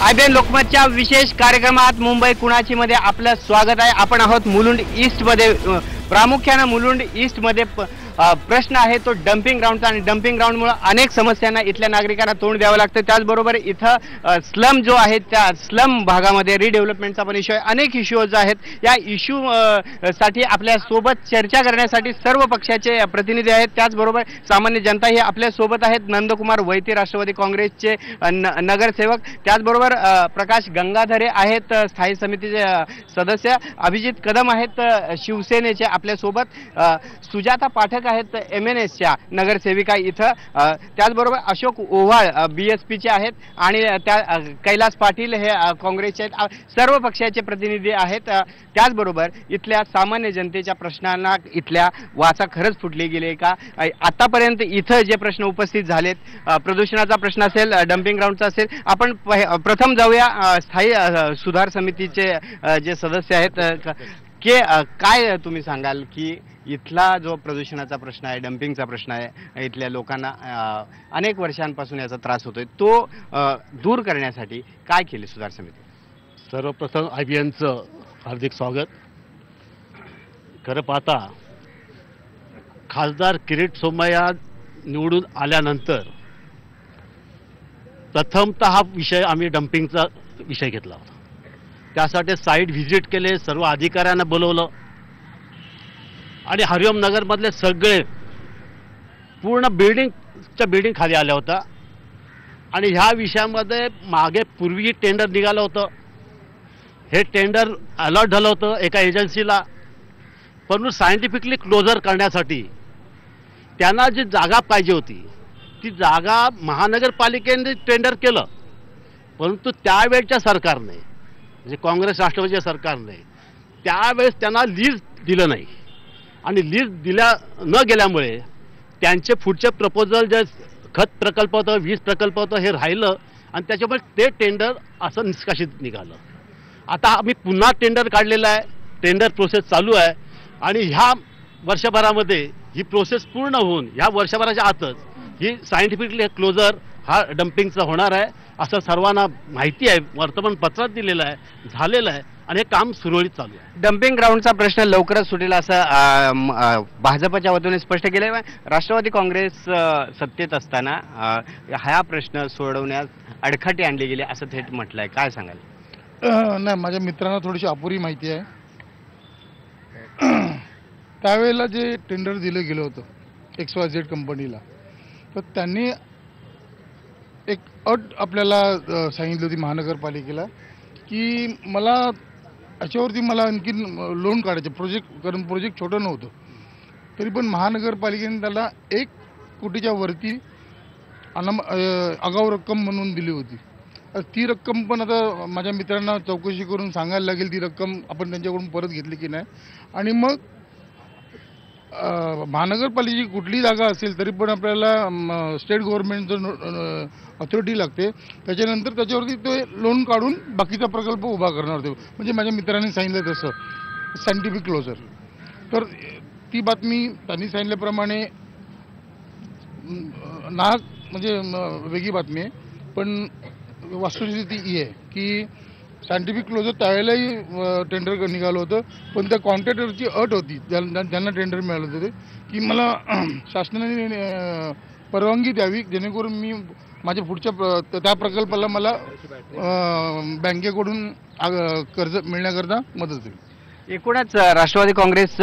IBN लोकमतच्या विशेष कार्यक्रमात मुंबई कुणाची मध्ये आपलं स्वागत आहे। आपण आहोत मुलुंड ईस्ट मध्ये, प्रामुख्याने मुलुंड ईस्ट मध्ये प्रश्न आहे तो डंपिंग ग्राउंडचा, आणि डंपिंग ग्राउंडमुळे अनेक समस्यांना इथल्या नागरिकांना तोंड द्यावं लागतं। त्याचबरोबर इथं स्लम जो आहे त्या स्लम भागामध्ये रिडेव्हलपमेंटचा पण इश्यू आहे, अनेक इश्यूज आहेत। या इश्यू साठी आपल्या सोबत चर्चा करण्यासाठी सर्व पक्षाचे प्रतिनिधी आहेत, त्याचबरोबर सामान्य जनता ही आपल्या सोबत आहेत। नंदकुमार वैती राष्ट्रवादी काँग्रेसचे नगरसेवक, त्याचबरोबर प्रकाश गंगाधरे आहेत स्थायी समितीचे सदस्य, अभिजित कदम आहेत शिवसेनेचे आपल्या सोबत, सुजाता पाठक आहेत MNSच्या नगरसेविका इथं, त्याचबरोबर अशोक ओव्हाळ BSPचे आहेत, आणि त्या कैलास पाटील हे काँग्रेसचे आहेत। सर्व पक्षाचे प्रतिनिधी आहेत। त्याचबरोबर इथल्या सामान्य जनतेच्या प्रश्नांना इथल्या वाचा खरंच फुटली गेली का, आतापर्यंत इथं जे प्रश्न उपस्थित झालेत, प्रदूषणाचा प्रश्न असेल, डंपिंग ग्राउंडचा असेल, आपण प्रथम जाऊया स्थायी सुधार समितीचे जे सदस्य आहेत की काय तुम्ही सांगाल की इथला जो प्रदूषणाचा प्रश्न आहे, डंपिंगचा प्रश्न आहे, इथल्या लोकांना अनेक वर्षांपासून याचा त्रास होतोय, तो दूर करण्यासाठी काय केले सुधार समिती? सर्वप्रथम IBNचं हार्दिक स्वागत। खरं पाहता खासदार किरीट सोमय्या निवडून आल्यानंतर प्रथमतः हा विषय आम्ही डंपिंगचा विषय घेतला होता। त्यासाठी साईट व्हिजिट केले, सर्व अधिकाऱ्यांना बोलवलं, आणि हरिओम नगरमधले सगळे पूर्ण बिल्डिंग खाली आल्या होता। आणि ह्या विषयामध्ये मागे पूर्वी टेंडर निघालं होतं, हे टेंडर अलॉट झालं होतं एका एजन्सीला, परंतु सायंटिफिकली क्लोजर करण्यासाठी त्यांना जी जागा पाहिजे होती ती जागा महानगरपालिकेने टेंडर केलं, परंतु त्यावेळच्या सरकारने, म्हणजे काँग्रेस राष्ट्रवादीच्या सरकारने त्यावेळेस त्यांना लीज दिलं नाही, आणि लीज न गेल्यामुळे त्यांचे पुढचे प्रपोजल जे खत प्रकल्प होतं, वीज प्रकल्प होतं, हे राहिलं, आणि त्याच्यामुळे ते टेंडर असं निष्कासित निघालं। आता आम्ही पुन्हा टेंडर काढलेलं आहे, टेंडर प्रोसेस चालू आहे, आणि ह्या वर्षभरामध्ये ही प्रोसेस पूर्ण होऊन ह्या वर्षभराच्या आतच ही सायंटिफिकली क्लोजर हा डंपिंगचा होणार आहे असं सर्वांना माहिती आहे, वर्तमानपत्रात दिलेलं आहे, झालेलं आहे, आणि हे काम सुरळीत चालू आहे। डंपिंग ग्राउंडचा प्रश्न लवकरच सुटेल असं भाजपच्या वतीने स्पष्ट केलं आहे। राष्ट्रवादी काँग्रेस सत्तेत असताना हा प्रश्न सोडवण्यास अडखटी आणली गेली असं थेट म्हटलं आहे, काय सांगाल? नाही, माझ्या मित्रांना थोडीशी अपुरी माहिती आहे। त्यावेळेला जे टेंडर दिलं गेलं होतं XYZ कंपनीला, तर त्यांनी एक अट आपल्याला सांगितली होती महानगरपालिकेला की मला याच्यावरती मला आणखीन लोन काढायचे, कारण प्रोजेक्ट छोटं नव्हतं, तरी पण महानगरपालिकेने त्याला 1 कोटीच्या वरती आगाऊ रक्कम म्हणून दिली होती। ती रक्कम पण आता माझ्या मित्रांना चौकशी करून सांगायला लागेल ती रक्कम आपण त्यांच्याकडून परत घेतली की नाही, आणि मग महानगरपालिकेची कुठली जागा असेल तरी पण आपल्याला स्टेट गव्हर्नमेंटचं अथॉरिटी लागते, त्याच्यानंतर त्याच्यावरती ते लोन काढून बाकीचा प्रकल्प उभा करणार होते, म्हणजे माझ्या मित्रांनी सांगितलं तसं सायंटिफिक क्लोजर। तर ती बातमी त्यांनी सांगितल्याप्रमाणे म्हणजे वेगळी बातमी आहे, पण वस्तुस्थिती ही आहे की सायंटिफिक क्लोजर त्यावेळेलाही टेंडर निघालं होतं, पण त्या कॉन्ट्रॅक्टरची अट होती ज्यांना टेंडर मिळालं होतं की मला शासनाने परवानगी द्यावी जेणेकरून मी माझ्या पुढच्या त्या प्रकल्पाला मला बँकेकडून कर्ज मिळण्याकरता मदत होईल। एकूणच राष्ट्रवादी काँग्रेस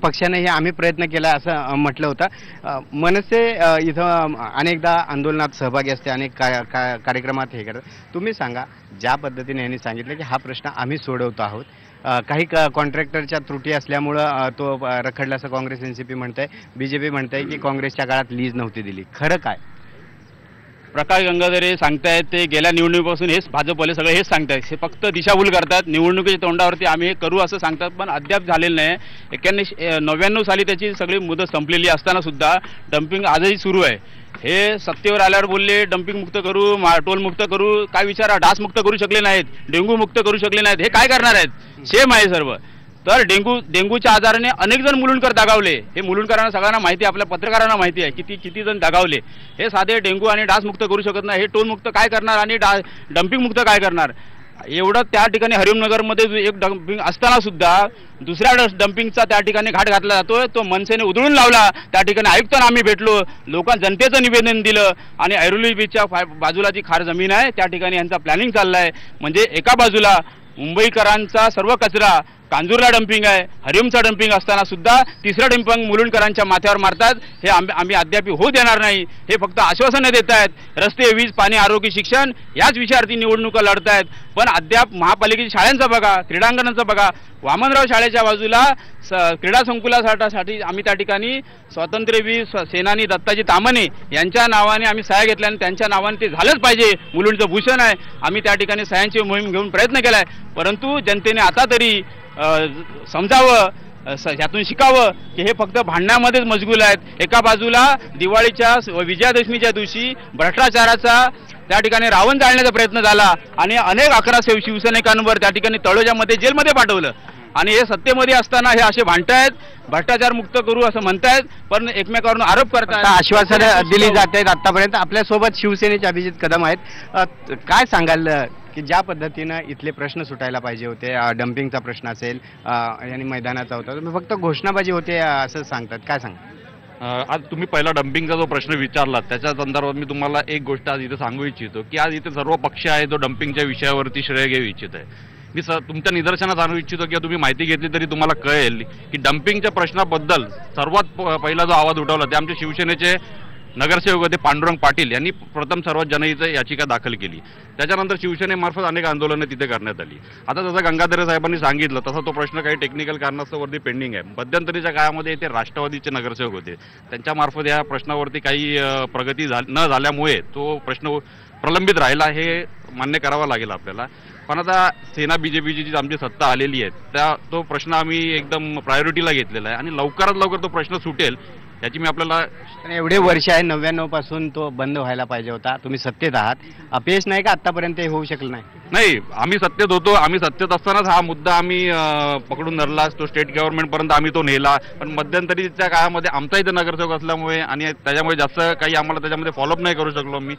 पक्षानेही आम्ही प्रयत्न केला असं म्हटलं होतं। मनसे इथं अनेकदा आंदोलनात सहभागी असते, अनेक कार्यक्रमात हे करतात। तुम्ही सांगा, ज्या पद्धतीने यांनी सांगितलं की हा प्रश्न आम्ही सोडवतो आहोत, काही कॉन्ट्रॅक्टरच्या त्रुटी असल्यामुळं तो रखडला असं काँग्रेस NCP म्हणतंय, BJP म्हणतंय की काँग्रेसच्या काळात लीज नव्हती दिली, खरं काय? प्रकाश गंगाधरे सांगतायत ते गेल्या निवडणुकीपासून हेच भाजपवाले सगळे हेच सांगतायत, हे फक्त दिशाभूल करतात, निवडणुकीच्या तोंडावरती आम्ही हे करू असं सांगतात, पण अद्याप झालेलं नाही। 99 साली त्याची सगळी मुदत संपलेली असताना सुद्धा डंपिंग आजही सुरू आहे। हे सत्तेवर आल्यावर बोलले डंपिंग मुक्त करू, टोल मुक्त करू, काय विचारा, डास मुक्त करू शकले नाहीत, डेंग्यू मुक्त करू शकले नाहीत, हे काय करणार आहेत? शेम आहे सर्व। तर डेंग्यूच्या आजाराने अनेक जण मुलुंडकर दगावले. हे मुलुंडकरांना सगळ्यांना माहिती आहे, आपल्या पत्रकारांना माहिती आहे किती जण दगावले. हे साधे डेंग्यू आणि डास मुक्त करू शकत नाही, हे टोल मुक्त काय करणार आणि डम्पिंग मुक्त काय करणार. एवढं त्या ठिकाणी हरिओमनगरमध्ये एक डम्पिंग असताना सुद्धा दुसऱ्या डम्पिंगचा त्या ठिकाणी घाट घातला जातोय. तो मनसेने उधळून लावला. त्या ठिकाणी आयुक्तांना आम्ही भेटलो, जनतेचं निवेदन दिलं आणि ऐरोली बीचच्या बाजूला जी खार जमीन आहे त्या ठिकाणी यांचा प्लॅनिंग चाललाय. म्हणजे एका बाजूला मुंबईकरांचा सर्व कचरा कांजूरला डम्पिंग आहे, हरिओमचा डम्पिंग असताना सुद्धा तिसरं डम्पिंग मुलुंडकरांच्या माथ्यावर मारतात. हे आम्ही अद्याप होऊ देणार नाही. हे फक्त आश्वासनं देत आहेत. रस्ते, वीज, पाणी, आरोग्य, शिक्षण याच विषयावरती निवडणुका लढतायत. पण अद्याप महापालिकेच्या शाळांचा बघा, क्रीडांगणांचा बघा. वामनराव शाळेच्या बाजूला क्रीडा संकुलासाठी आम्ही त्या ठिकाणी स्वातंत्र्यवीर सेनानी दत्ताजी ताम्हणे यांच्या नावाने आम्ही सह्या घेतल्या आणि त्यांच्या नावाने ते झालंच पाहिजे, मुलुंडचं भूषण आहे. आम्ही त्या ठिकाणी सह्यांची मोहीम घेऊन प्रयत्न केलाय. परंतु जनतेने आता तरी समजावं, ह्यातून शिकावं की हे फक्त भांडण्यामध्येच मशगूल आहेत. एका बाजूला दिवाळीच्या विजयादशमीच्या दिवशी भ्रष्टाचाराचा त्या ठिकाणी रावण जाळण्याचा प्रयत्न झाला आणि अनेक 11 शिवसैनिकांवर त्या ठिकाणी तळोजामध्ये जेलमध्ये पाठवलं. आणि हे सत्तेमध्ये असताना हे असे भांडतायत, भ्रष्टाचार मुक्त करू असं म्हणतायत, पण एकमेकावरून आरोप करतायत. आश्वासनं दिली जात आहेत आतापर्यंत. आपल्यासोबत शिवसेनेचे अभिजित कदम आहेत. काय सांगाल की ज्या पद्धतीनं इथले प्रश्न सुटायला पाहिजे होते, डम्पिंगचा प्रश्न असेल आणि मैदानाचा होता, तुम्ही फक्त घोषणाबाजी होते असं सांगतात, काय सांगा? आज तुम्ही पहिला डम्पिंगचा जो प्रश्न विचारला त्याच्या संदर्भात मी तुम्हाला एक गोष्ट आज इथे सांगू इच्छितो की आज इथे सर्व पक्ष आहे जो डम्पिंगच्या विषयावरती श्रेय घेऊ इच्छित आहे. मी तुमच्या निदर्शनात आणू इच्छितो की तुम्ही माहिती घेतली तरी तुम्हाला कळेल की डम्पिंगच्या प्रश्नाबद्दल सर्वात पहिला जो आवाज उठवला ते आमचे शिवसेनेचे नगरसेवक होते पांडुरंग पाटील यांनी प्रथम सर्वात जनहित याचिका दाखल केली. त्याच्यानंतर शिवसेनेमार्फत अनेक आंदोलनं तिथे करण्यात आली. आता जसं गंगाधर साहेबांनी सांगितलं तसा तो प्रश्न काही टेक्निकल कारणास्तवरती पेंडिंग आहे. मध्यंतरीच्या काळामध्ये इथे राष्ट्रवादीचे नगरसेवक होते, त्यांच्यामार्फत या प्रश्नावरती काही प्रगती न झाल्यामुळे तो प्रश्न प्रलंबित राहिला, हे मान्य करावं लागेल आपल्याला. पण आता सेना बीजेपीची जी आमची सत्ता आलेली आहे तो प्रश्न आम्ही एकदम प्रायोरिटीला घेतलेला आहे आणि लवकरात लवकर तो प्रश्न सुटेल याची मी आपल्याला. एवढे वर्ष आहे, 99 पासून तो बंद व्हायला पाहिजे होता. तुम्ही सत्तेत आहात, अपयश नाही का आतापर्यंत हे होऊ शकलं नाही? नाही, आम्ही सत्तेत होतो. आम्ही सत्तेत असतानाच हा मुद्दा आम्ही पकडून धरला, तो स्टेट गव्हर्नमेंटपर्यंत आम्ही तो नेला. पण मध्यंतरीच्या काळामध्ये आमचा इथे नगरसेवक असल्यामुळे आणि त्याच्यामुळे जास्त काही आम्हाला त्याच्यामध्ये फॉलोअप नाही करू शकलो मी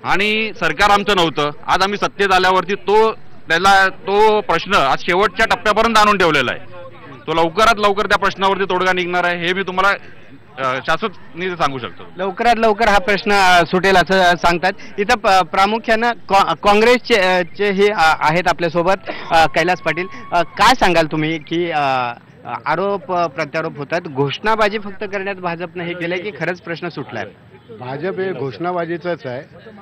आणि सरकार आमचं नव्हतं. आज आम्ही सत्तेत आल्यावरती तो प्रश्न आज शेवटच्या टप्प्यापर्यंत आणून ठेवलेला आहे. तो लवकरात लवकर त्या प्रश्नावरती तोडगा निघणार आहे, हे मी तुम्हाला शाश्वत सांगू शकतो. लवकरात लवकर हा प्रश्न सुटेल असं सांगतात. इथं प्रामुख्यानं काँग्रेसचे हे आहेत आपल्यासोबत, कैलास पाटील. काय सांगाल तुम्ही की आरोप प्रत्यारोप होतात, घोषणाबाजी फक्त करण्यात भाजपनं हे केलंय की खरंच प्रश्न सुटलाय? भाजप हे घोषणाबाजीचंच आहे.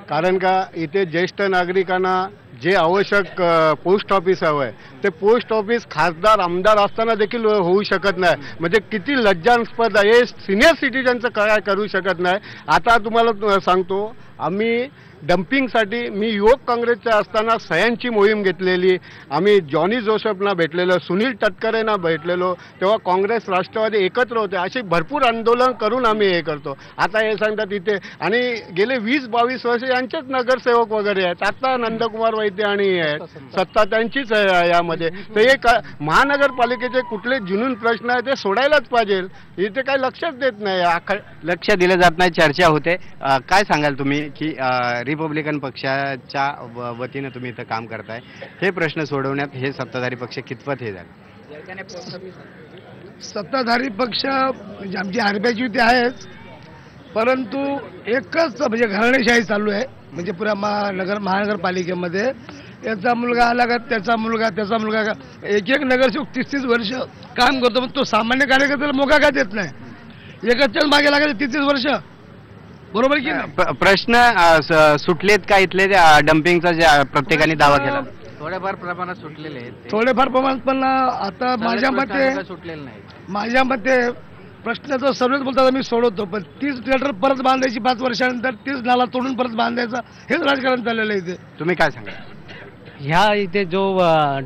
कारण का इथे ज्येष्ठ नागरिकांना जे आवश्यक पोस्ट ऑफिस हवं आहे ते पोस्ट ऑफिस खासदार आमदार असताना देखील होऊ शकत नाही. म्हणजे किती लज्जास्पद आहे. हे सिनियर सिटीजनचं काय करू शकत नाही. आता तुम्हाला सांगतो, आम्ही डम्पिंगसाठी मी युवक काँग्रेसच्या असताना सह्यांची मोहीम घेतलेली. आम्ही जॉनी जोसेफना भेटलेलो, सुनील तटकरेंना भेटलेलो, तेव्हा काँग्रेस राष्ट्रवादी एकत्र होते. अशी भरपूर आंदोलन करून आम्ही हे करतो. आता हे सांगतात इथे आणि गेले 20-22 वर्ष यांचेच नगरसेवक वगैरे आहेत. आता नंदकुमार वैद्य आणि सत्ता त्यांचीच आहे यामध्ये. तर हे महानगरपालिकेचे कुठले जुनून प्रश्न आहे ते सोडायलाच पाहिजे. इथे काही लक्षच देत नाही, लक्ष दिलं जात नाही, चर्चा होते. काय सांगाल तुम्ही की रिपब्लिकन पक्षाच्या वतीनं तुम्ही इथं काम करताय, हे प्रश्न सोडवण्यात हे सत्ताधारी पक्ष कितपत हे झाले? सत्ताधारी पक्ष म्हणजे आमची आरबीआयची युती आहेच, परंतु एकच म्हणजे घराणेशाही चालू आहे. म्हणजे पुऱ्या महानगरपालिकेमध्ये याचा मुलगा आला का त्याचा मुलगा का एक नगरसेवक 30-30 वर्ष काम करतो, पण तो सामान्य कार्यकर्त्याला मोका का देत नाही? एकच मागे लागायचं 30-30 वर्ष, बरोबर की नाही? प्रश्न सुटलेत का इथले डम्पिंगचा जे प्रत्येकाने दावा केला? थोड्याफार प्रमाणात सुटलेले आहेत, थोडेफार प्रमाणात, पण आता माझ्या मते प्रश्न तर सर्वच बोलतात आम्ही सोडवतो, पण 30 थिएटर परत बांधायची 5 वर्षानंतर, 30 नाला तोडून परत बांधायचा, हेच राजकारण चाललेलं आहे इथे. तुम्ही काय सांगा? ह्या इथे जो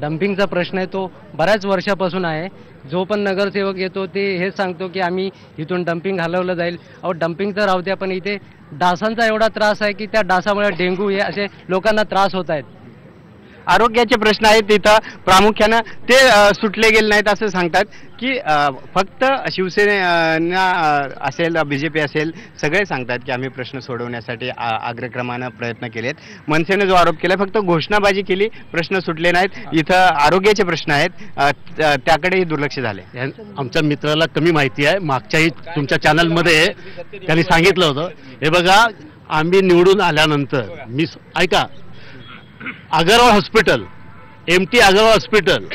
डम्पिंगचा प्रश्न आहे तो बऱ्याच वर्षापासून आहे. जो पण नगरसेवक येतो ते हेच सांगतो की आम्ही इथून डम्पिंग हलवलं जाईल. अहो डम्पिंग तर राहू द्या, पण इथे डासांचा एवढा त्रास आहे की त्या डासामुळे डेंग्यू हे असे लोकांना त्रास होत आहेत. आरोग्याचे प्रश्न आहेत तिथं प्रामुख्यानं ते सुटले गेले नाहीत असं सांगतात की फक्त शिवसेना असेल BJP असेल सगळे सांगतात की आम्ही प्रश्न सोडवण्यासाठी अग्रक्रमानं प्रयत्न केलेत. मनसेनं जो आरोप केला फक्त घोषणाबाजी केली, प्रश्न सुटले नाहीत. इथं आरोग्याचे प्रश्न आहेत त्याकडेही दुर्लक्ष झाले. आमच्या मित्राला कमी माहिती आहे. मागच्याही तुमच्या चॅनलमध्ये त्यांनी सांगितलं होतं, हे बघा आम्ही निवडून आल्यानंतर ऐका, Agarwal hospital, MT Agarwal hospital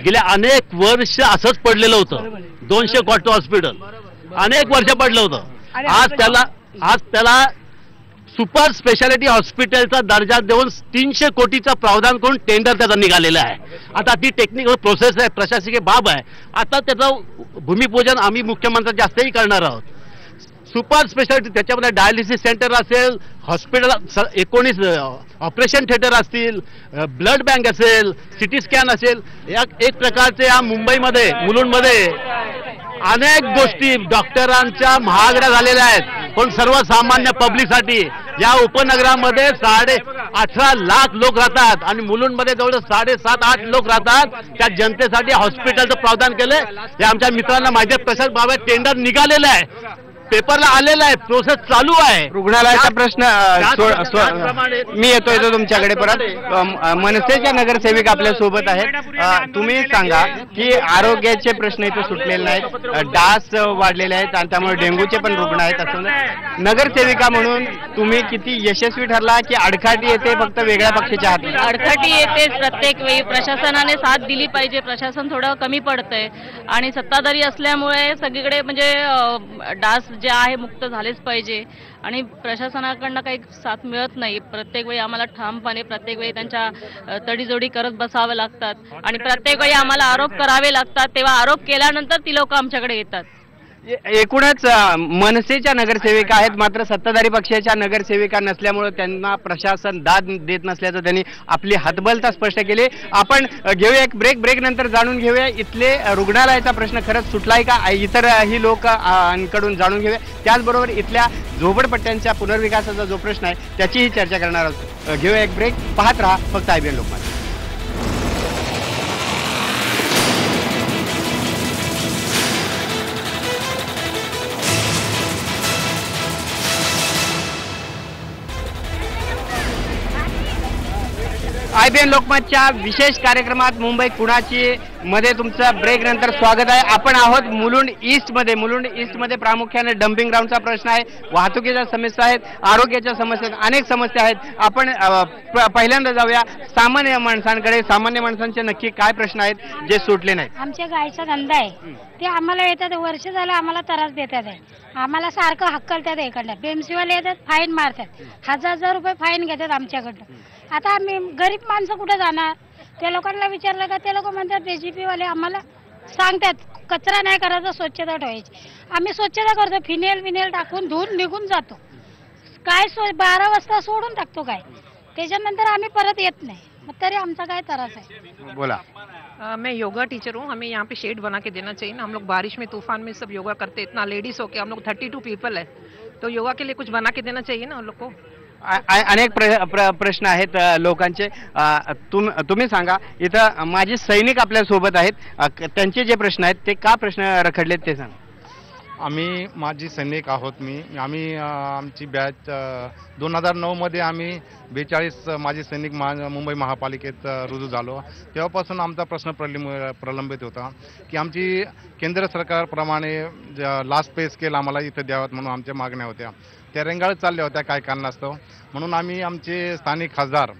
गेल्या अनेक वर्ष असंच पडलेलं होतं. 200 कोटी हॉस्पिटल अनेक वर्ष पडलं होतं. आज त्याला सुपर स्पेशालिटी हॉस्पिटलचा दर्जा देऊन 300 कोटीचा प्रावधान करून टेंडर त्याचा निघालेला आहे. आता ती टेक्निकल प्रोसेस आहे, प्रशासकीय बाब आहे. आता त्याचं भूमिपूजन आम्ही मुख्यमंत्र्यांच्या हस्तेही करणार आहोत. सुपर स्पेशालिटी त्याच्यामध्ये डायलिसिस सेंटर असेल, हॉस्पिटल 19 ऑपरेशन थिएटर असतील, ब्लड बँक असेल, सिटी स्कॅन असेल, एक प्रकारचे या मुंबईमध्ये मुलुंडमध्ये अनेक गोष्टी डॉक्टरांच्या महागड्या झालेल्या आहेत. पण सर्वसामान्य पब्लिकसाठी या उपनगरामध्ये 18.5 लाख लोक राहतात आणि मुलुंडमध्ये जवळ 7.5-8 लोक राहतात. त्या जनतेसाठी हॉस्पिटलचं प्रावधान केलंय. हे आमच्या मित्रांना माहिती आहे. प्रशासक बाबा टेंडर निघालेलं आहे, पेपरला आलेला आहे, प्रोसेस चालू आहे. रुग्णालयाचा प्रश्न मी येतो तुमच्याकडे परत. मनसेच्या नगरसेविका आपल्या सोबत आहेत. तुम्ही सांगा की आरोग्याचे प्रश्न इथे सुटलेले नाहीत, डास वाढलेले आहेत आणि त्यामुळे डेंग्यूचे पण रुग्ण आहेत. असं नगरसेविका म्हणून तुम्ही किती यशस्वी ठरला की अडकाठी येते फक्त वेगळ्या पक्षाच्या हाती? अडकाठी येते प्रत्येक वेळी. प्रशासनाने साथ दिली पाहिजे. प्रशासन थोडं कमी पडतंय आणि सत्ताधारी असल्यामुळे सगळीकडे म्हणजे डास जे आहे मुक्त झालेच पाहिजे आणि प्रशासनाकडनं काही साथ मिळत नाही. प्रत्येक वेळी आम्हाला ठामपणे प्रत्येक वेळी त्यांच्या तडीजोडी करत बसावं लागतात आणि प्रत्येक वेळी आम्हाला आरोप करावे लागतात. तेव्हा आरोप केल्यानंतर ती लोक आमच्याकडे येतात. एकूणच मनसेच्या नगरसेविका आहेत, मात्र सत्ताधारी पक्षाच्या नगरसेविका नसल्यामुळे त्यांना प्रशासन दाद देत नसल्याचं त्यांनी आपली हतबलता स्पष्ट केली. आपण घेऊया एक ब्रेक नंतर जाणून घेऊया इथले रुग्णालयाचा प्रश्न खरंच सुटलाय का, इतरही लोकांकडून जाणून घेऊया. त्याचबरोबर इथल्या झोपडपट्ट्यांच्या पुनर्विकासाचा जो प्रश्न आहे त्याचीही चर्चा करणार आहोत. घेऊया एक ब्रेक, पाहत राहा फक्त IBN लोकमत. IBN लोकमतच्या विशेष कार्यक्रमात मुंबई कुणाची मध्ये तुमचं ब्रेक नंतर स्वागत आहे. आपण आहोत मुलुंड ईस्टमध्ये प्रामुख्याने डम्पिंग ग्राउंडचा प्रश्न आहे, वाहतुकीच्या समस्या आहेत, आरोग्याच्या समस्या, अनेक समस्या आहेत. आपण पहिल्यांदा जाऊया सामान्य माणसांकडे. सामान्य माणसांचे नक्की काय प्रश्न आहेत जे सुटले नाहीत? आमच्या गायचा धंदा आहे, ते आम्हाला येतात, वर्ष झालं आम्हाला त्रास देतात आहे. आम्हाला सारखं हक्कलतात इकडनं. BMC-वाले येतात, फाईन मारतात, 1000 रुपये फाईन घेतात आमच्याकडनं. आता आम्ही गरीब माणसं कुठं जाणार? त्या लोकांना विचारलं का ते लोक म्हणतात BJP-वाले आम्हाला सांगतात कचरा नाही करायचा, स्वच्छता ठेवायची. आम्ही स्वच्छता करतो, फिनेल टाकून धुवून निघून जातो. काय 12 वाजता सोडून टाकतो काय, त्याच्यानंतर आम्ही परत येत नाही. तरी आमचा काय त्रास आहे? बोला. मैं योगा टीचर हूँ. हमें यहाँ पे शेड बना के देना चाहिए ना. हम लोग बारिश में तूफान में सब योगा करते, इतना लेडीज होके हम लोग 32 पीपल है, तो योगा के लिए कुछ बना के देना चाहिए ना उन लोग को. अनेक प्रश्न आहेत लोकांचे. तुम्ही सांगा, इथं माझे सैनिक आपल्या सोबत आहेत, त्यांचे जे प्रश्न आहेत ते का प्रश्न रखडलेत ते सांगा. आम्ही माजी सैनिक आहोत. आम्ही आमची बॅच 2009 मध्ये आम्ही 42 माजी सैनिक मुंबई महापालिकेत रुजू झालो. तेव्हापासून आमचा प्रश्न प्रलंबित होता की आमची केंद्र सरकारप्रमाणे लास्ट पे स्केल आम्हाला इथं द्याव्यात म्हणून आमच्या मागण्या होत्या. त्या रेंगाळत चालल्या होत्या काय कारणास्तव. म्हणून आम्ही आमचे स्थानिक खासदार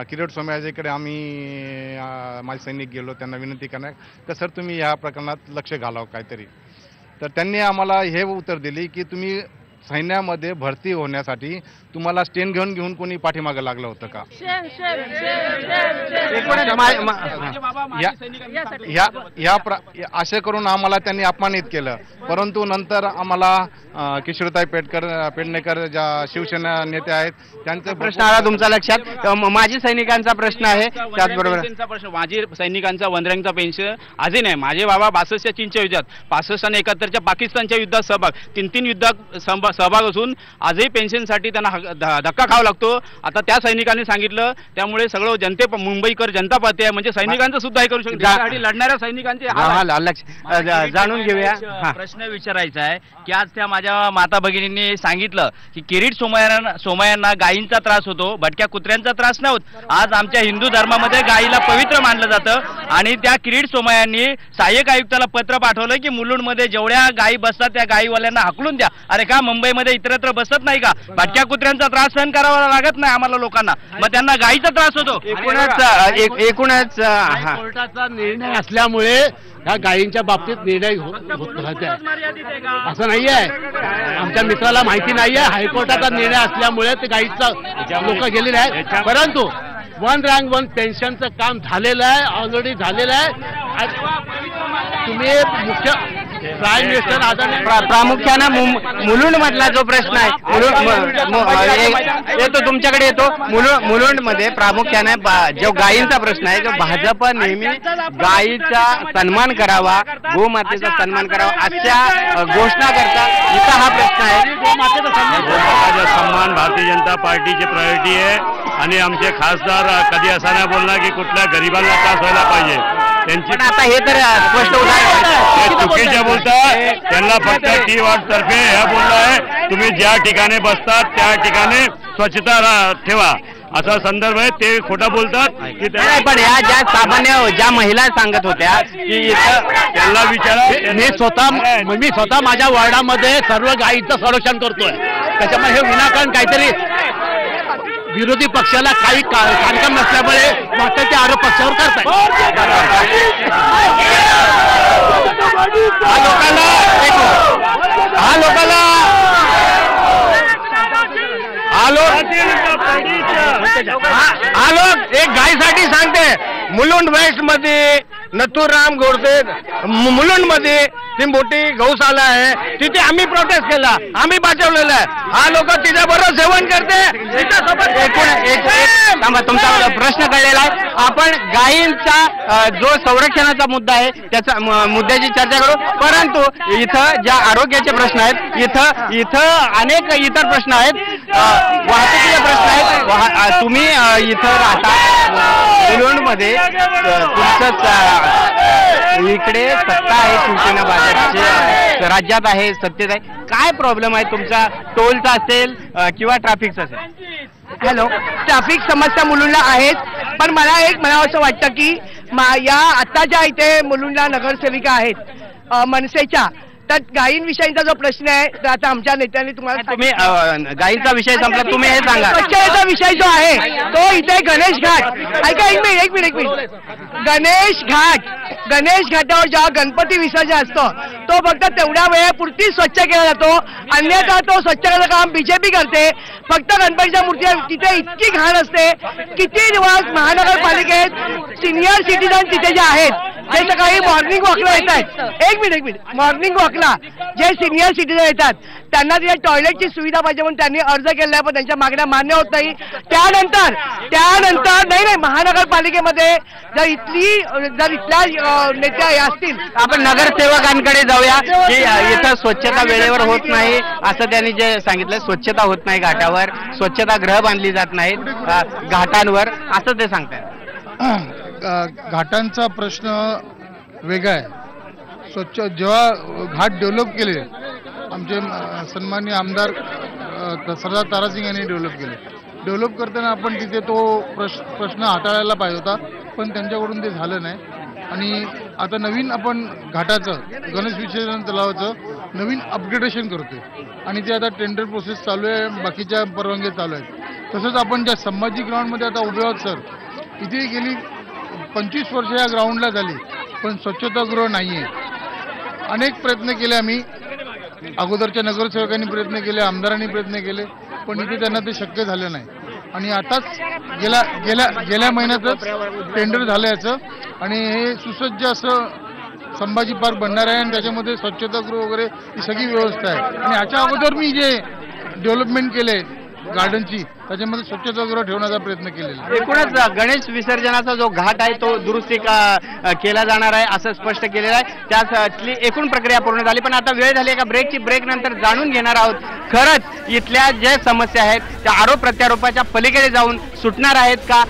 किरीट सोमयाजीकडे आम्ही माजी सैनिक गेलो, त्यांना विनंती करणार तर सर तुम्ही या प्रकरणात लक्ष घालावं काहीतरी. तर त्यांनी आम्हाला हे उत्तर दिले की तुम्ही सैन्यामध्ये भरती होण्यासाठी तुम्हाला स्टेन घेऊन कोणी पाठीमागे लागलं होतं का? असे करून आम्हाला त्यांनी अपमानित केलं. परंतु नंतर आम्हाला किशोरताई पेडणेकर ज्या शिवसेना नेते आहेत त्यांचा प्रश्न आला तुमच्या लक्षात. माजी सैनिकांचा प्रश्न आहे, त्याचबरोबर माजी सैनिकांचा वनरंगचा पेन्शन आजही नाही. माझे बाबा 62च्या चीनच्या युद्धात, 65 आणि 71च्या पाकिस्तानच्या युद्धात सहभाग, 3 युद्धात सहभाग असून आजही पेन्शनसाठी त्यांना धक्का खावा लागतो. आता त्या सैनिकांनी सांगितलं, त्यामुळे सगळं मुंबईकर जनता पार्टी आहे म्हणजे सैनिकांचं सुद्धा हे करू शकतो. त्यासाठी लढणाऱ्या सैनिकांचे जाणून घेऊया. प्रश्न विचारायचा आहे की आज त्या माझ्या माता भगिनींनी सांगितलं की किरीट सोमयांना गायींचा त्रास होतो, भटक्या कुत्र्यांचा त्रास नाही होत. आज आमच्या हिंदू धर्मामध्ये गायीला पवित्र मानलं जातं आणि त्या किरीट सोमयांनी सहाय्यक आयुक्ताला पत्र पाठवलं की मुलुंडमध्ये जेवढ्या गायी बसतात त्या गायीवाल्यांना हाकलून द्या. अरे का मुंबईमध्ये इतरत्र बसत नाही का? भटक्या कुत्र्यांचा त्रास सहन करावा लागत नाही आम्हाला लोकांना, मग त्यांना गायीचा त्रास होतो. एकूणच कोर्टाचा निर्णय असल्यामुळे ह्या गायींच्या बाबतीत निर्णय होत राहते, असं नाही आहे. आमच्या मित्राला माहिती नाही आहे. हायकोर्टाचा निर्णय असल्यामुळे ते गायीचा लोक गेलेले आहेत. परंतु 1 रँक 1 पेन्शनचं काम झालेलं आहे, ऑलरेडी झालेलं आहे. तुम्ही मुख्य प्राईम मिनिस्टर आदरणीय प्रामुख्यानं मुलुंड मधला जो प्रश्न आहे, येतो तुमच्याकडे येतो. मुलुंड मध्ये प्रामुख्याने जो गायींचा प्रश्न आहे, जो भाजप नेहमी गायीचा सन्मान करावा, गोमातेचा सन्मान करावा अशा घोषणा करतात. इथं हा प्रश्न आहे. गोमातेचा सन्मान भारतीय जनता पार्टीची प्रायोरिटी आहे आणि आमचे खासदार कधी असा नाही बोलणार की कुठल्या गरिबांना त्रास व्हायला पाहिजे. त्यांची आता हे तर स्पष्ट चुकीच्या बोलतात. त्यांना फक्त टी वाट तर्फे हे बोलणं आहे तुम्ही ज्या ठिकाणी बसतात त्या ठिकाणी स्वच्छता ठेवा असा संदर्भ आहे. ते खोटं बोलतात की पण या ज्या सामान्य ज्या महिला सांगत होत्या की त्यांना विचारा. मी स्वतः माझ्या वॉर्डामध्ये सर्व गायीचं संरक्षण करतोय. त्याच्यामुळे हे विनाकारण काहीतरी विरोधी पक्षाला काही कार्यक्रम नसल्यामुळे मात्र ते आरोप पक्षावर करतात. एक गायीसाठी सांगते. मुलुंड वेस्ट मध्ये नथुराम गोडसे मुलुंड मध्ये ती मोठी गौशाला आहे, तिथे आम्ही प्रोटेस्ट केला, आम्ही बचावलेलं आहे. हा लोक तिच्याबरोबर सेवन करते. तुमचा प्रश्न कळलेला आहे. आपण गायींचा जो संरक्षणाचा मुद्दा आहे त्याचा मुद्द्याची चर्चा करू. परंतु इथं ज्या आरोग्याचे प्रश्न आहेत, इथं अनेक इतर प्रश्न आहेत, वाहतुकीचे प्रश्न आहेत. तुम्ही इथं राहता मुलुंडमध्ये, तुमचं इकडे सत्ता आहे, शिवसेना भाजपचे राज्यात आहे, सत्तेत आहे. काय प्रॉब्लेम आहे तुमचा? टोलचा असेल किंवा ट्रॅफिकचा असेल? हॅलो, ट्रॅफिक समस्या मुलुंडला आहेच, पण मला एक म्हणावं असं वाटतं की या आता ज्या इथे मुलुंडला नगरसेविका आहेत मनसेच्या, तर गायींविषयीचा जो प्रश्न आहे तर आता आमच्या नेत्यांनी तुम्हाला तुम्ही गायींचा विषय संपला, तुम्ही हे सांगा. स्वच्छतेचा विषय जो आहे तो इथे गणेश घाट, ऐका एक मिनिट गणेश घाटावर जेव्हा गणपती विसर्जन असतं तो फक्त तेवढ्या वेळेपुरती स्वच्छ केला जातो, अन्यथा तो स्वच्छ करायचं काम बीजेपी करते. फक्त गणपतीच्या मूर्ती तिथे इतकी घाण असते. किती दिवस महानगरपालिकेत सिनियर सिटीजन तिथे जे आहेत जे सकाळी मॉर्निंग वॉकला येतात, एक मिनिट मॉर्निंग वॉकला जे सिनियर सिटीजन येतात त्यांना तिथे टॉयलेटची सुविधा पाहिजे म्हणून त्यांनी अर्ज केला आहे, पण त्यांच्या मागण्या मान्य होत नाही. त्यानंतर नाही महानगरपालिकेमध्ये जर इथल्या नेत्या असतील. आपण नगरसेवकांकडे जाऊया की इथं स्वच्छता वेळेवर होत नाही असं त्यांनी जे सांगितलं. स्वच्छता होत नाही घाटावर, स्वच्छता गृह बांधली जात नाहीत घाटांवर असं ते सांगतात. घाटांचा प्रश्न वेगळा आहे. स्वच्छ जेव्हा घाट डेव्हलप केले, आमचे सन्माननीय आमदार सरदार तारासिंग यांनी डेव्हलप करताना आपण तिथे तो प्रश्न हाताळायला पाहिजे होता, पण त्यांच्याकडून ते झालं नाही. आणि आता नवीन आपण घाटाचं गणेश विसर्जन तलावाचं नवीन अपग्रेडेशन करतोय आणि ते आता टेंडर प्रोसेस चालू आहे, बाकीच्या परवानग्या चालू आहेत. तसंच आपण ज्या संभाजी ग्राउंडमध्ये आता उभे आहोत सर, इथे गेली 25 वर्ष या ग्राउंडला झाली, पण स्वच्छतागृह नाही आहे. अनेक प्रयत्न केले आम्ही, अगोदरच्या नगरसेवकांनी प्रयत्न केले, आमदारांनी प्रयत्न केले, पण इथे त्यांना ते शक्य झालं नाही. आणि आताच गेल्या महिन्यातच टेंडर झालं याचं आणि हे सुसज्ज असं संभाजी पार्क बनणार आहे आणि त्याच्यामध्ये स्वच्छतागृह वगैरे ही सगळी व्यवस्था आहे. आणि ह्याच्या अगोदर मी जे डेव्हलपमेंट केले गार्डनची त्याच्यामध्ये स्वच्छतागृह ठेवण्याचा प्रयत्न केलेला आहे. एकूणच गणेश विसर्जनाचा जो घाट आहे तो दुरुस्ती केला जाणार आहे असं स्पष्ट केलेलं आहे. त्यातली एकूण प्रक्रिया पूर्ण झाली. पण आता वेळ झाली का ब्रेकची. ब्रेक नंतर जाणून घेणार आहोत खरंच इथल्या ज्या समस्या आहेत त्या आरोप प्रत्यारोपाच्या पलीकडे जाऊन सुटणार आहेत का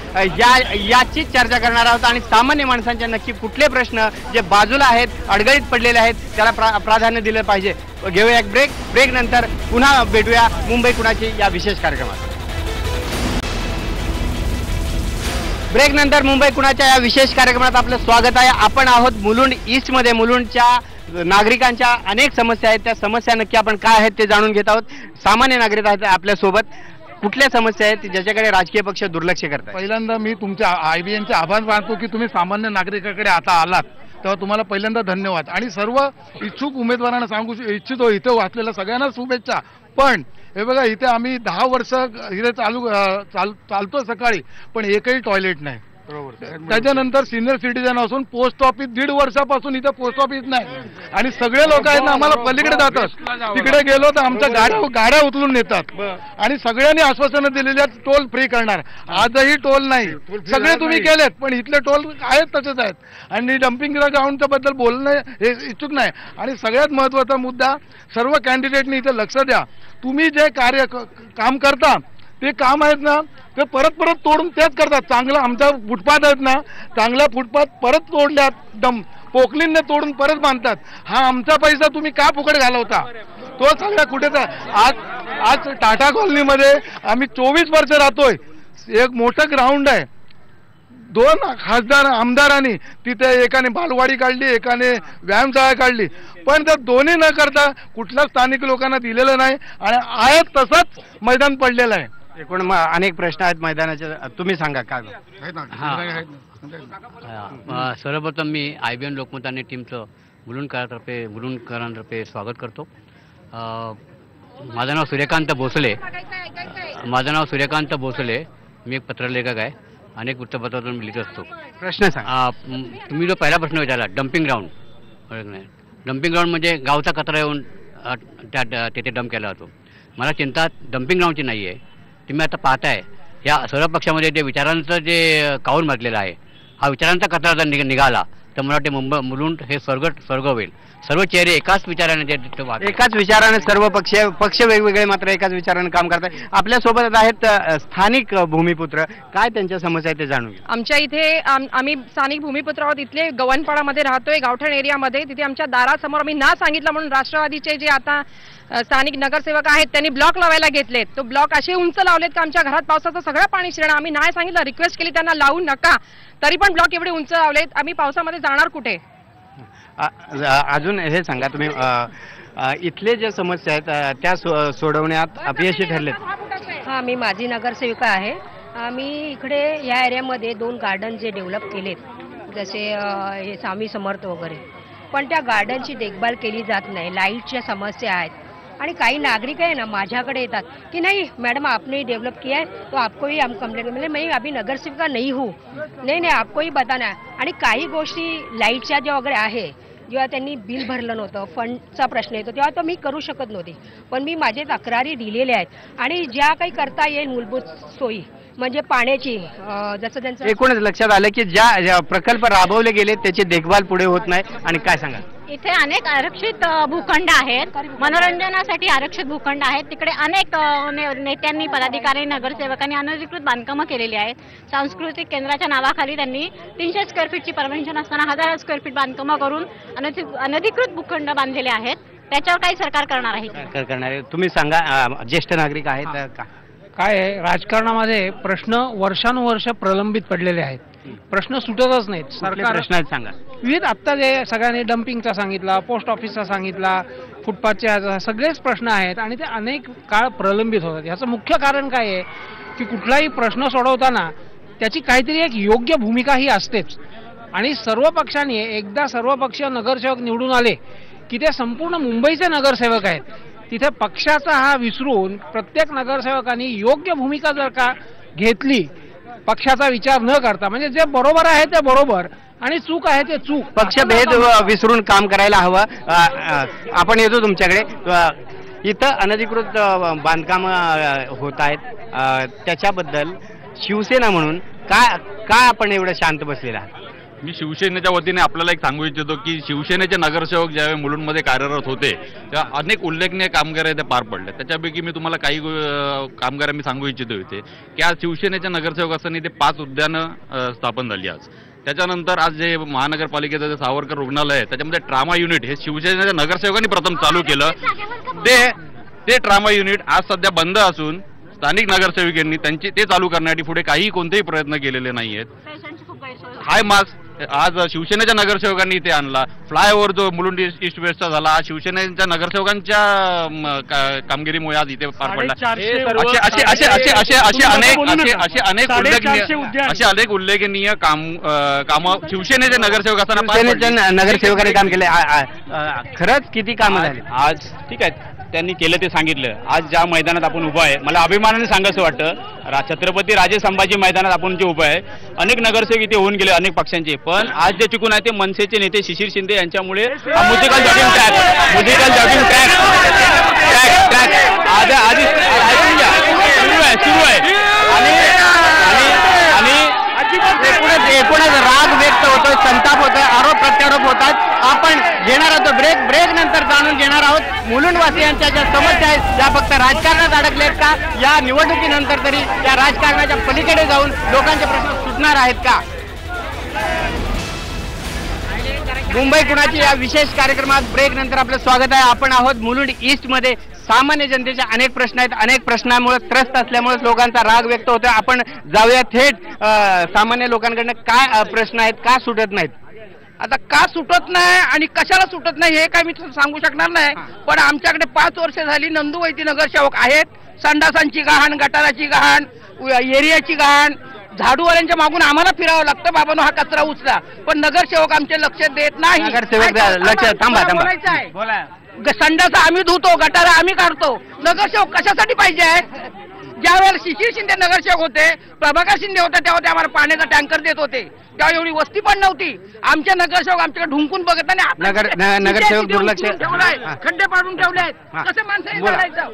याची चर्चा करणार आहोत. आणि सामान्य माणसांच्या नक्की कुठले प्रश्न जे बाजूला आहेत अडगळीत पडलेले आहेत त्याला प्राधान्य दिलं पाहिजे. घेऊया एक ब्रेक. ब्रेक नंतर पुन्हा भेटूया मुंबई कुणाची या विशेष कार्यक्रमात. ब्रेक नंतर मुंबई कुणाच्या या विशेष कार्यक्रमात आपलं स्वागत आहे. आपण आहोत मुलुंड ईस्ट मध्ये. मुलुंडच्या नागरिकांच्या अनेक समस्या आहेत. त्या समस्या नक्की आपण काय आहेत ते जाणून घेत आहोत. सामान्य नागरिक आहेत आपल्या सोबत. कुठल्या समस्या आहेत ज्याच्याकडे राजकीय पक्ष दुर्लक्ष करतात? पहिल्यांदा मी तुमच्या IBNचे आभार मानतो की तुम्ही सामान्य नागरिकाकडे आता आलात, तेव्हा तुम्हाला पहिल्यांदा धन्यवाद. आणि सर्व इच्छुक उमेदवारांना सांगू इच्छितो इथे वाचलेल्या सगळ्यांना शुभेच्छा. पण हे बघा इथे आम्ही 10 वर्ष इथे चालतो सकाळी, पण एकही टॉयलेट नाही. त्याच्यानंतर सिनियर सिटीजन असून पोस्ट ऑफिस 1.5 वर्षापासून इथे पोस्ट ऑफिस नाही. आणि सगळे लोक आहेत ना आम्हाला पलीकडे जातात. तिकडे गेलो तर आमच्या गाड्या उचलून नेतात. आणि सगळ्यांनी आश्वासनं दिलेली आहेत टोल फ्री करणार. आजही टोल नाही. सगळे तुम्ही केलेत पण इथले टोल आहेत तसेच आहेत. आणि डम्पिंग ग्राउंडच्या बद्दल बोलणं हे इच्छुक नाही. आणि सगळ्यात महत्वाचा मुद्दा सर्व कॅन्डिडेटनी इथे लक्ष द्या. तुम्ही जे काम करता ते काम आहेत ना ते परत तोडून तेच करतात. चांगलं आमचा फुटपाथ आहेत ना चांगला फुटपाथ परत तोडल्यात पोकलींने तोडून परत बांधतात. हा आमचा पैसा तुम्ही का फुकट घालवता? तो सगळ्या कुठेचा आज टाटा कॉलनीमध्ये आम्ही 24 वर्ष राहतोय. एक मोठं ग्राउंड आहे. 2 खासदार आमदारांनी तिथे एकाने बालवाडी काढली एकाने व्यायामशाळा काढली. पण त्या दोन्ही न करता कुठल्या स्थानिक लोकांना दिलेलं नाही आणि आहे तसंच मैदान पडलेलं आहे. एकूण अनेक प्रश्न आहेत मैदानाचे. तुम्ही सांगा काय? सर्वप्रथम मी IBN लोकमत आणि टीमचं मुलुंडकरांतर्फे स्वागत करतो. माझं नाव सूर्यकांत भोसले. मी एक पत्रलेखक आहे. अनेक वृत्तपत्रातून मी लिहित असतो. प्रश्न सांगा. तुम्ही जो पहिला प्रश्न विचारला डम्पिंग ग्राउंड म्हणजे गावचा कचरा येऊन तिथे डंप केला जातो. मला चिंता डम्पिंग ग्राउंडची नाही आहे. तुम्ही आता पाहताय या सर्व पक्षामध्ये जे विचारांचं जे काऊन मारलेलं आहे हा विचारांचा कचरा जर निघाला तर मला वाटते मुलुंड हे स्वर्ग होईल. सर्व चेहरे एकाच विचाराने सर्व पक्ष वेगवेगळे मात्र एकाच विचाराने काम करतात. आपल्या सोबत आहेत स्थानिक भूमिपुत्र. काय त्यांच्या समस्या आहेत ते जाणून घ्या. आमच्या इथे आम्ही स्थानिक भूमिपुत्र आहोत. इथले गव्हाणपाडामध्ये राहतोय गावठण एरियामध्ये. तिथे आमच्या दारासमोर आम्ही ना सांगितलं म्हणून राष्ट्रवादीचे जे आता स्थानिक नगरसेवक आहेत त्यांनी ब्लॉक लावायला घेतलेत. तो ब्लॉक असे उंच लावलेत की आमच्या घरात पावसाचं सगळं पाणी शिरणार. आम्ही नाही सांगितलं रिक्वेस्ट केली त्यांना लावू नका तरी पण ब्लॉक एवढे उंच लावलेत. आम्ही पावसामध्ये जाणार कुठे? अजून हे सांगा तुम्ही इथले जे समस्या आहेत त्या सोडवण्यात अपयशी ठरलेत? हां मी माझी नगरसेविका आहे. आम्ही इकडे या एरियामध्ये 2 गार्डन जे डेव्हलप केलेत जसे हे स्वामी समर्थ वगैरे, पण त्या गार्डनची देखभाल केली जात नाही. लाईटच्या समस्या आहेत. आणि काही नागरिक आहे ना माझ्याकडे येतात की नाही मैडम आपने डेवलप किया है तो आपको ही हम कंप्लेंट म्हणजे मैं अभी नगरसेविका नहीं हूँ नाही आपको ही बताना है. आणि काही गोष्टी लाईटच्या ज्या वगैरे आहे जेव्हा त्यांनी बिल भरलं नव्हतं फंडचा प्रश्न येतो तेव्हा तो मी करू शकत नव्हती. पण मी माझे तक्रारी दिलेल्या आहेत आणि ज्या काही करता येईल मूलभूत सोयी म्हणजे पाण्याची जसं त्यांचं एकूणच लक्षात आलं की ज्या प्रकल्प राबवले गेले त्याची देखभाल पुढे होत नाही. आणि काय सांगा? इथे अनेक आरक्षित भूखंड आहेत. मनोरंजनासाठी आरक्षित भूखंड आहेत. तिकडे अनेक नेत्यांनी पदाधिकारी नगरसेवकांनी अनधिकृत बांधकामं केलेली आहेत. सांस्कृतिक केंद्राच्या नावाखाली त्यांनी 300 स्क्वेअर फीटची परमिशन असताना 1000 स्क्वेअर फीट बांधकामं करून अनधिकृत भूखंड बांधलेले आहेत. त्याच्यावर काही सरकार करणार आहे? तुम्ही सांगा. ज्येष्ठ नागरिक आहेत. काय आहे राजकारणामध्ये प्रश्न वर्षानुवर्ष प्रलंबित पडलेले आहेत. प्रश्न सुटतच नाहीत. सरकार प्रश्न सांगा. विविध आत्ता जे सगळ्यांनी डम्पिंगचा सांगितला पोस्ट ऑफिसचा सांगितला फुटपाथचे सगळेच प्रश्न आहेत आणि ते अनेक काळ प्रलंबित होतात. याचं मुख्य कारण काय आहे की कुठलाही प्रश्न सोडवताना त्याची काहीतरी एक योग्य भूमिका ही असतेच. आणि सर्व पक्षांनी एकदा सर्वपक्षीय नगरसेवक निवडून आले की ते संपूर्ण मुंबईचे नगरसेवक आहेत. तिथे पक्षाचा हा विसरून प्रत्येक नगरसेवकांनी योग्य भूमिका जर का घेतली पक्षाचा विचार न करता म्हणजे जे बरोबर आहे ते बरोबर आणि चूक आहे ते चूक पक्षभेद विसरून काम करायला हवं. आपण येतो तुमच्याकडे. इथं अनधिकृत बांधकाम होत आहेत, त्याच्याबद्दल शिवसेना म्हणून काय आपण एवढं शांत बसलेला आहात? मी शिवसेनेच्या वतीने आपल्याला एक सांगू इच्छितो की शिवसेनेचे नगरसेवक ज्यावेळी मुलुंडमध्ये कार्यरत होते तेव्हा अनेक उल्लेखनीय कामगार ते पार पडले. त्याच्यापैकी मी तुम्हाला काही कामगार मी सांगू इच्छितो इथे की आज शिवसेनेचे नगरसेवक असताना ते 5 उद्यानं स्थापन झाली आज. त्याच्यानंतर आज जे महानगरपालिकेचं जे सावरकर रुग्णालय आहे त्याच्यामध्ये ट्रामा युनिट हे शिवसेनेच्या नगरसेवकांनी प्रथम चालू केलं. ते ट्रामा युनिट आज सध्या बंद असून स्थानिक नगरसेवकांनी ते चालू करण्यासाठी पुढे काही कोणतेही प्रयत्न केलेले नाही आहेत. हाय मास्क आज शिवसेनेच्या नगरसेवकांनी इथे आणला. फ्लायओव्हर जो मुलुंड ईस्ट वेस्टचा झाला आज शिवसेनेच्या नगरसेवकांच्या कामगिरीमुळे आज इथे पार पडला. असे अनेक उल्लेखनीय काम शिवसेनेचे नगरसेवक असताना नगरसेवकांनी काम केले. खरंच किती कामं झाली आज? ठीक आहे, त्यांनी केलं ते सांगितलं. आज ज्या मैदानात आपण उभा आहे मला अभिमानाने सांगायचं वाटतं छत्रपती राजे संभाजी मैदानात आपण जे उभं आहे अनेक नगरसेवक इथे होऊन गेले अनेक पक्षांचे, पण आज जे चुकून आहे ते मनसेचे नेते शिशिर शिंदे यांच्यामुळे म्युझिकल जॉगिंग ट्रॅक आज सुरू आहे आणि एकूणच राग व्यक्त होतोय, संताप होतोय, आरोप प्रत्यारोप होतात. आपण घेणार आहोत ब्रेक नंतर जाणून घेणार आहोत मुलुंडवासियांच्या ज्या समस्या आहेत त्या फक्त राजकारणात अडकलेत का, या निवडणुकीनंतर तरी या राजकारणाच्या पलीकडे जाऊन लोकांचे प्रश्न सुटणार आहेत का. मुंबई कुणाची या विशेष कार्यक्रमात ब्रेक नंतर आपलं स्वागत आहे. आपण आहोत मुलुंड ईस्ट मध्ये. सामान्य जनतेचे अनेक प्रश्न आहेत, अनेक प्रश्नांमुळे त्रस्त असल्यामुळे लोकांचा राग व्यक्त होतोय. आपण जाऊया थेट सामान्य लोकांकडनं काय प्रश्न आहेत, का सुटत नाहीत. आता का सुटत नाही आणि कशाला सुटत नाही हे काय मी सांगू शकणार नाही, पण आमच्याकडे 5 वर्ष झाली नंदुवैती नगरसेवक आहेत. संडासांची घाण, गटाराची घाण, एरियाची घाण, झाडूवाल्यांच्या मागून आम्हाला फिरावं लागतं. बाबांनो हा कचरा उचला, पण नगरसेवक आमचे लक्ष देत नाही. संडास आम्ही धुतो, गटारा आम्ही काढतो, नगरसेवक कशासाठी पाहिजे आहे. ज्या वेळेला शिशिर शिंदे नगरसेवक होते, प्रभाकर शिंदे होते, तेव्हा ते आम्हाला पाण्याचा टँकर देत होते. तेव्हा एवढी वस्ती पण नव्हती. आमचे नगरसेवक आमच्याकडे ढुंकून बघत नाही. नगरसेवक दुर्लक्ष ठेवलाय, खड्डे पाडून ठेवले आहेत. कसं माणसाने करायचं.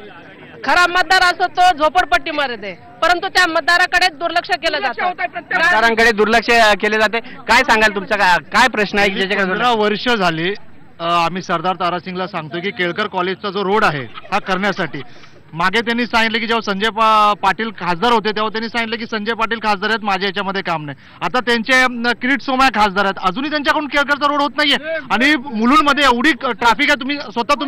खरा मतदार असतो तो झोपडपट्टीमध्ये, परंतु त्या मतदाराकडे दुर्लक्ष केलं जातं. मतदारांकडे दुर्लक्ष केले जाते. काय सांगाल, तुमचा काय प्रश्न आहे ज्याच्याकडे 15 वर्ष झाले आम्ही सरदार तारासिंगला सांगतोय की केळकर कॉलेजचा जो रोड आहे हा करण्यासाठी. मागे त्यांनी सांगितलं की जेव्हा संजय पाटील खासदार होते तेव्हा त्यांनी सांगितलं की संजय पाटील खासदार आहेत, माझ्या याच्यामध्ये काम नाही. आता त्यांचे किरीट सोमय्या खासदार आहेत, अजूनही त्यांच्याकडून केळकरचा रोड होत नाहीये. आणि मुलुंडमध्ये एवढी ट्रॅफिक आहे, तुम्ही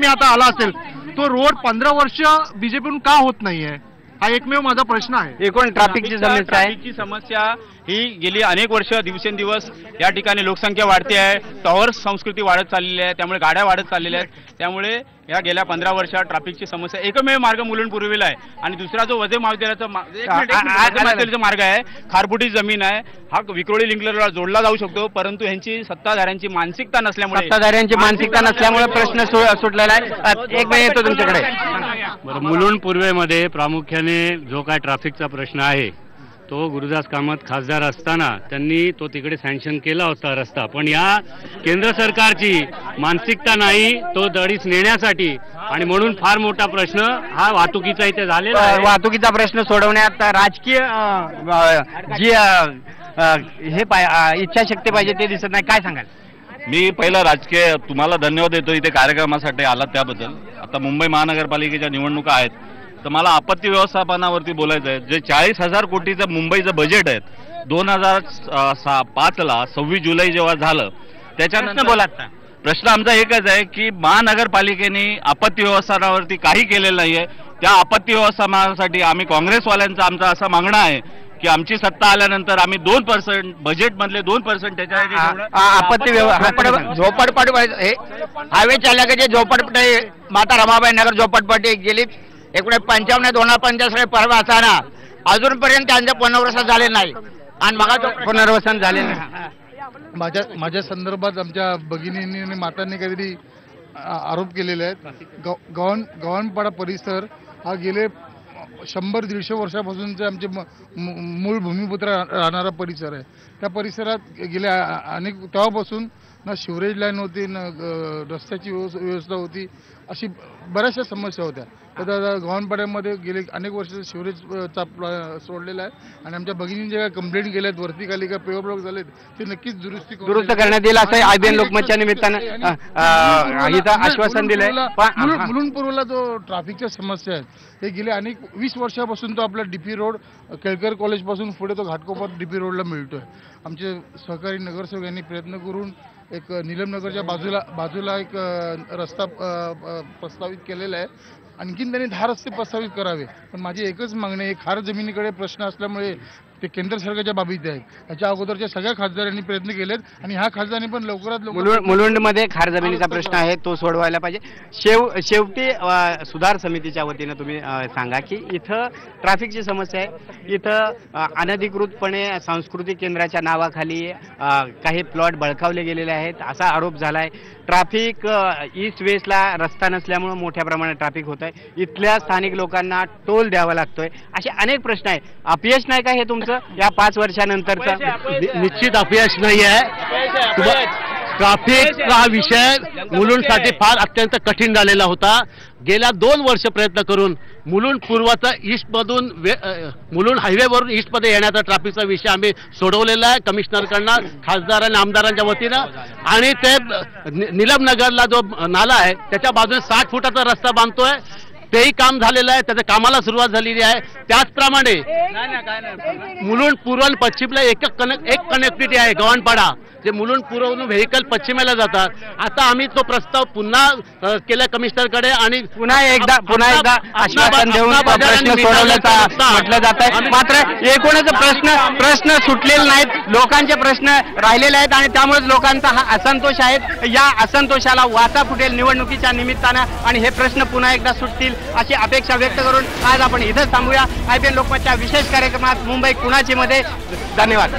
आता आला असेल, तो रोड 15 वर्ष बीजेपीकडून का होत नाहीये हा एकमेव माझा प्रश्न आहे. एकूण ट्रॅफिकची समस्या ही गेली अनेक वर्ष दिवसेंदिवस या ठिकाणी लोकसंख्या वाढते आहे, टॉवर्स संस्कृती वाढत चाललेली आहे, त्यामुळे गाड्या वाढत चाललेल्या आहेत. त्यामुळे या गेल्या 15 वर्षात ट्रॅफिकची समस्या एकमेव मार्ग मुलुंड पूर्वेला आहे. आणि दुसरा जो वजे महाविद्यालयाचा मार्ग आहे, खारबुटी जमीन आहे, हा विक्रोळी लिंकला जोडला जाऊ शकतो, परंतु ह्यांची सत्ताधाऱ्यांची मानसिकता नसल्यामुळे प्रश्न सुटलेला आहे. एक वेळ येतो तुमच्याकडे. बरं, मुलुंड पूर्वेमध्ये प्रामुख्याने जो काय ट्रॅफिकचा प्रश्न आहे तो गुरुदास कामत खासदार असताना त्यांनी तो तिकडे सँक्शन केला होता रस्ता, पण या केंद्र सरकारची मानसिकता नाही तो दडीच नेण्यासाठी, आणि म्हणून फार मोठा प्रश्न हा वाहतुकीचा इथे झालेला आहे. वाहतुकीचा प्रश्न सोडवण्यात राजकीय जी इच्छाशक्ती पाहिजे ते दिसत नाही. काय सांगाल? मी पहिला राजकीय तुम्हाला धन्यवाद देतो इथे कार्यक्रमासाठी आलात त्याबद्दल. आता मुंबई महानगरपालिकेच्या निवडणुका आहेत तर मला आपत्ती व्यवस्थापनावरती बोलायचं आहे. जे 40,000 कोटीचं मुंबईचं बजेट आहे 2005ला 26 जुलै जेव्हा झालं त्याच्यानंतर बोलात प्रश्न आमचा एकच आहे की महानगरपालिकेने आपत्ती व्यवस्थापनावरती काही केलेलं नाहीये. त्या आपत्ती व्यवस्थापनासाठी आम्ही काँग्रेसवाल्यांचा आमचा असा मागणं आहे की आमची सत्ता आल्यानंतर आम्ही 2% बजेट मधले 2% त्याच्या आपत्ती झोपडपट्टी हायवेच्या अलगचे झोपडपट्टी माता रमाबाई नगर झोपडपट्टी गेली 1955 2050 परवा असताना अजूनपर्यंत त्यांचं पुनर्वसन झाले नाही आणि मग पुनर्वसन झाले नाही. माझ्या संदर्भात आमच्या भगिनींनी आणि मातांनी काहीतरी आरोप केलेले आहेत. गव्हाणपाडा परिसर हा गेले 100-150 वर्षापासूनचे आमचे मूळ भूमिपुत्र राहणारा परिसर आहे. त्या परिसरात गेल्या अनेक तेव्हापासून ना शिवरेज लाईन होती, ना रस्त्याची व्यवस्था होती, अशी बऱ्याचशा समस्या होत्या. आता गव्हाणपाड्यामध्ये गेले अनेक वर्ष शिवरेजचा सोडलेला आहे आणि आमच्या भगिनींनी जे काही कंप्लेंट केल्यात वरती खाली का पेवर ब्लॉक झालेत ते नक्कीच दुरुस्त करण्यात येईल असं IBN लोकमतच्या निमित्तानं इथं आश्वासन दिलंय. मुलुंड पूर्वला जो ट्रॅफिकच्या समस्या आहेत हे गेले अनेक 20 वर्षापासून तो आपला DP रोड केळकर कॉलेजपासून पुढे तो घाटकोपर DP रोडला मिळतोय. आमचे सहकारी नगरसेवक यांनी प्रयत्न करून एक नीलमनगरच्या बाजूला एक रस्ता प्रस्तावित केलेला आहे. आणखीन त्यांनी 10 रस्ते प्रस्तावित करावे. पण माझी एकच मागणी आहे, खार जमिनीकडे प्रश्न असल्यामुळे ते केंद्र सरकारच्या बाबीत आहे. याच्या अगोदरच्या सगळ्या खासदारांनी प्रयत्न केलेत आणि ह्या खासदारांनी पण लवकरात लवकर मुलुंडमध्ये खार जमिनीचा प्रश्न आहे तो सोडवायला पाहिजे. शेवटी सुधार समितीच्या वतीनं तुम्ही सांगा की इथं ट्रॅफिकची समस्या आहे, इथं अनधिकृतपणे सांस्कृतिक केंद्राच्या नावाखाली काही प्लॉट बळकावले गेलेले आहेत असा आरोप झाला आहे. ट्रॅफिक ईस्ट वेस्टला रस्ता नसल्यामुळे मोठ्या प्रमाणात ट्रॅफिक होत आहे. इथल्या स्थानिक लोकांना टोल द्यावा लागतोय. असे अनेक प्रश्न आहेत. अपयश नाही का हे तुमचं या 5 वर्षानंतरचं? निश्चित अपयश नाही आहे. ट्रॅफिकचा हा विषय मुलुंडसाठी फार अत्यंत कठीण झालेला होता. गेल्या 2 वर्ष प्रयत्न करून मुलुंड पूर्वाचा ईस्टमधून मुलुंड हायवेवरून ईस्टमध्ये येण्याचा ट्रॅफिकचा विषय आम्ही सोडवलेला आहे कमिशनरकडनं, खासदार आणि आमदारांच्या वतीनं. आणि ते नीलमनगरला जो नाला आहे त्याच्या बाजूने 60 फुटाचा रस्ता बांधतोय, तेही काम झालेलं आहे, त्याच्या कामाला सुरुवात झालेली आहे. त्याचप्रमाणे मुलुंड पूर्व आणि पश्चिमला एक कनेक्टिव्हिटी आहे. गव्हाणपाडा जे मुलुंड पूर्ववरून व्हेकल पश्चिमेला जातात. आता आम्ही तो प्रस्ताव पुन्हा केला कमिशनरकडे आणि पुन्हा एकदा आश्वासन देऊन प्रश्न सोडवल्याचा म्हटलं जात आहे. मात्र एकूणच प्रश्न सुटलेले नाहीत, लोकांचे प्रश्न राहिलेले आहेत आणि त्यामुळेच लोकांचा हा असंतोष आहे. या असंतोषाला वाचा फुटेल निवडणुकीच्या निमित्तानं आणि हे प्रश्न पुन्हा एकदा सुटतील अशी अपेक्षा व्यक्त करून आज आपण इथंच थांबूया. IBN लोकमतच्या विशेष कार्यक्रमात मुंबई कुणाची मध्ये. धन्यवाद.